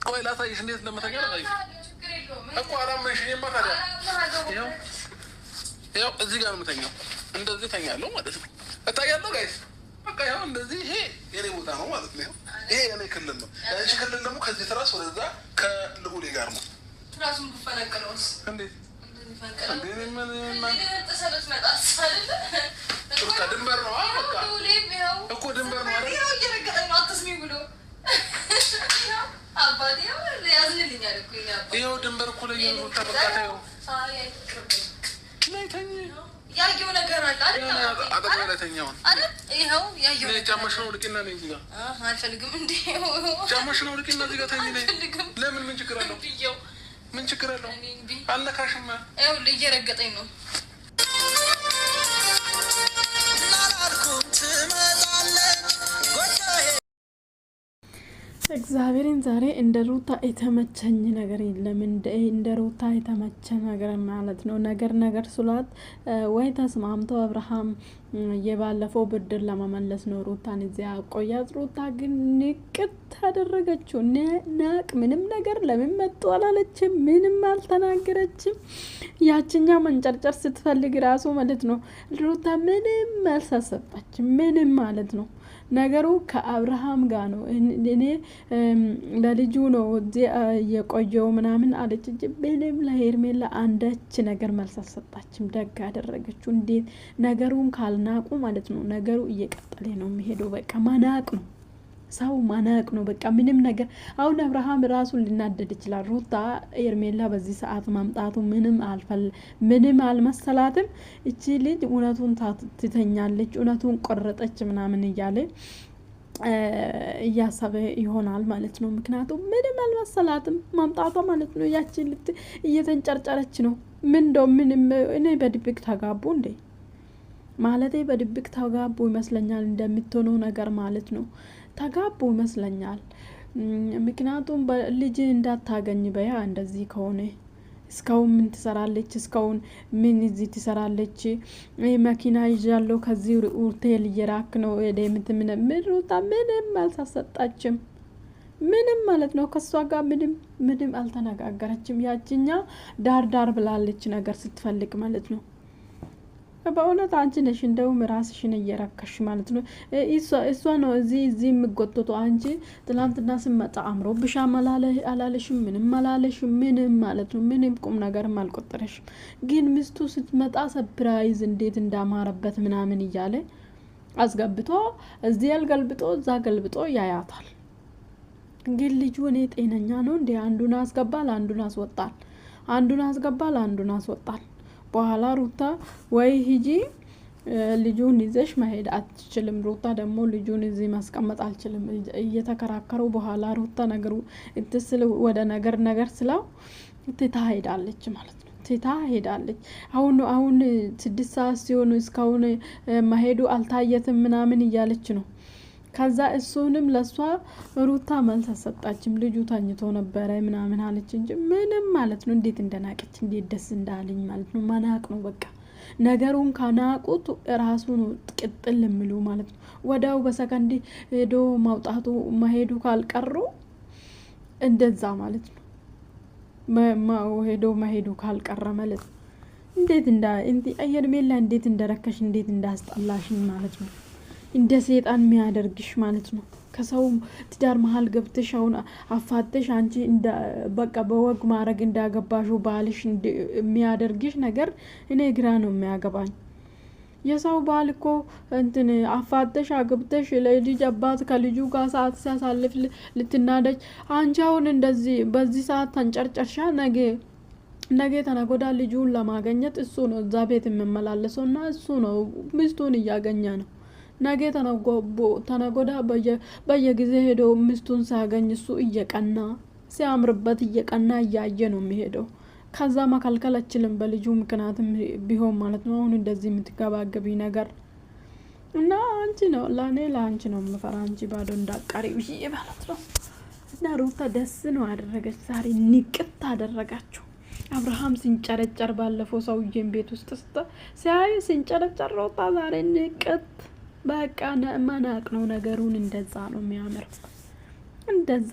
ቆይ ላሳይሽ እንዴት እንደምተኛ ላሳይሽ እኮ አላመንሽኝማ። ታዲያ ይኸው እዚህ ጋር ነው የምተኛው። እንደዚህ ተኛለሁ ማለት ነው። እታያለሁ ጋይስ። በቃ ይኸው እንደዚህ። ይሄ የኔ ቦታ ነው ማለት ነው። ይሄ የኔ ክልል ነው። ያንቺ ክልል ደግሞ ከዚህ ትራስ ወደዛ ከልዑሌ ጋር ነው። ትራሱን ብፈነቅለውስ እንዴት? ድንበር ነው እኮ ድንበር ነው ብሎ ይኸው ድንበር እኮ ላይ ተበቃታዩ ያየው ነገር አለ አጠገብ ላይ ተኛውን ይኸው ያየው ጫማሽን አውልቂና ነኝ እዚህ ጋር አልፈልግም እንዴ ጫማሽን አውልቂና እዚህ ጋር ተኝ ነኝ ለምን ምን ችግር አለው ምን ችግር አለው አልነካሽማ ይኸው እየረገጠኝ ነው እግዚአብሔርን ዛሬ እንደ ሩታ የተመቸኝ ነገር የለም። እንደ ሩታ የተመቸ ነገር ማለት ነው። ነገር ስሏት ወይ ተስማምቶ አብርሃም የባለፈው ብድር ለመመለስ ነው ሩታን እዚያ ቆያት። ሩታ ግን ንቅት አደረገችው። ናቅ ምንም ነገር ለምን መጡ አላለችም። ምንም አልተናገረችም። ያችኛ መንጨርጨር ስትፈልግ ራሱ ማለት ነው ሩታ ምንም አልሳሰባችም። ምንም ማለት ነው ነገሩ ከአብርሃም ጋር ነው። እኔ ለልጁ ነው የቆየው ምናምን አለች እንጂ ምንም ለሄርሜላ አንዳች ነገር መልስ አልሰጣችም። ደግ አደረገችው። እንዴት ነገሩን ካልናቁ ማለት ነው ነገሩ እየቀጠለ ነው የሚሄደው። በቃ ማናቅ ነው ሰው ማናቅ ነው በቃ ምንም ነገር። አሁን አብርሃም ራሱን ሊናደድ ይችላል። ሩታ ሄርሜላ በዚህ ሰዓት ማምጣቱ ምንም አልመሰላትም። እቺ ልጅ እውነቱን ትተኛለች፣ እውነቱን ቆረጠች ምናምን እያለ እያሰበ ይሆናል ማለት ነው። ምክንያቱም ምንም አልመሰላትም ማምጣቷ ማለት ነው። ያቺ ልጅ እየተንጨርጨረች ነው። ምንም እኔ በድብቅ ተጋቡ እንዴ ማለቴ በድብቅ ተጋቡ ይመስለኛል። እንደምትሆነው ነገር ማለት ነው ተጋቡ ይመስለኛል። ምክንያቱም ልጅ እንዳታገኝ በያ እንደዚህ ከሆነ እስካሁን ምን ትሰራለች? እስካሁን ምን እዚህ ትሰራለች? መኪና ይዣለሁ ከዚህ ሆቴል እየራክ ነው ሩታ ምንም አልሳሰጣችም። ምንም ማለት ነው ከሷ ጋር ምንም አልተነጋገረችም። ያችኛ ዳር ብላለች ነገር ስትፈልግ ማለት ነው። በእውነት አንቺ ነሽ እንደውም ራስሽን እየረከሽ ማለት ነው። እሷ ነው እዚህ የምጎተተው። አንቺ ትላንትና ስመጣ አምሮብሻ አላለሽም፣ ምንም አላለሽም፣ ምንም ማለት ነው። ምንም ቁም ነገርም አልቆጠረሽም። ግን ሚስቱ ስትመጣ ሰፕራይዝ እንዴት እንዳማረበት ምናምን እያለ አስገብቶ እዚህ ያልገልብጦ እዛ ገልብጦ ያያታል። ግን ልጁ እኔ ጤነኛ ነው እንዴ? አንዱን አስገባል፣ አንዱን አስወጣል፣ አንዱን አስገባል፣ አንዱን አስወጣል። በኋላ ሩታ ወይ ሂጂ ልጁን ይዘሽ መሄድ አትችልም። ሩታ ደግሞ ልጁን እዚህ ማስቀመጥ አልችልም እየተከራከሩ በኋላ ሩታ ነገሩ እንትስል ወደ ነገር ስላው ትታ ሄዳለች ማለት ነው። ትታ ሄዳለች። አሁን 6 ሰዓት ሲሆን እስካሁን መሄዱ አልታየትም ምናምን እያለች ነው። ከዛ እሱንም ለሷ ሩታ መልስ አሰጣችም። ልጁ ተኝቶ ነበረ ምናምን አለች እንጂ ምንም ማለት ነው። እንዴት እንደናቀች እንዴት ደስ እንዳለኝ ማለት ነው። ማናቅ ነው በቃ ነገሩን ካናቁት ራሱ ነው ቅጥል የሚሉ ማለት ነው። ወዳው በሰከንድ ሄዶ ማውጣቱ መሄዱ ካልቀሩ እንደዛ ማለት ነው። ሄዶ መሄዱ ካልቀረ ማለት ነው። እንዴት ሄርሜላ እንዴት እንደረከሽ እንዴት እንዳስጠላሽኝ ማለት ነው። እንደ ሰይጣን የሚያደርግሽ ማለት ነው። ከሰው ትዳር መሀል ገብተሽ አሁን አፋተሽ አንቺ በቃ በወግ ማድረግ እንዳገባሹ ባልሽ የሚያደርግሽ ነገር እኔ ግራ ነው የሚያገባኝ። የሰው ባል እኮ እንትን አፋተሽ አግብተሽ ለልጅ አባት ከልጁ ጋር ሰዓት ሲያሳልፍ ልትናደጅ አንቺ አሁን እንደዚህ በዚህ ሰዓት ተንጨርጨርሻ ነገ ተነጎዳ ልጁን ለማገኘት እሱ ነው እዛ ቤት የሚመላለሰው እና እሱ ነው ሚስቱን እያገኘ ነው። ነገ ተነጎዳ በየጊዜ ሄዶ ሚስቱን ሲያገኝ እሱ እየቀና ሲያምርበት እየቀና እያየ ነው የሚሄደው። ከዛ መከልከል አችልም በልጁ ምክንያትም ቢሆን ማለት ነው። አሁን እንደዚህ የምትገባገቢ ነገር እና አንቺ ነው ለአንቺ ነው የምፈራ አንቺ ባዶ እንዳቃሪ ብዬ ማለት ነው። እና ሩታ ደስ ነው አደረገች ዛሬ ንቅት አደረጋችሁ። አብርሃም ሲንጨረጨር ባለፈው ሰውዬን ቤት ውስጥ ሲያዩ ሲንጨረጨር ሩታ ዛሬ ንቅት በቃ መናቅ ነው ነገሩን። እንደዛ ነው የሚያምር እንደዛ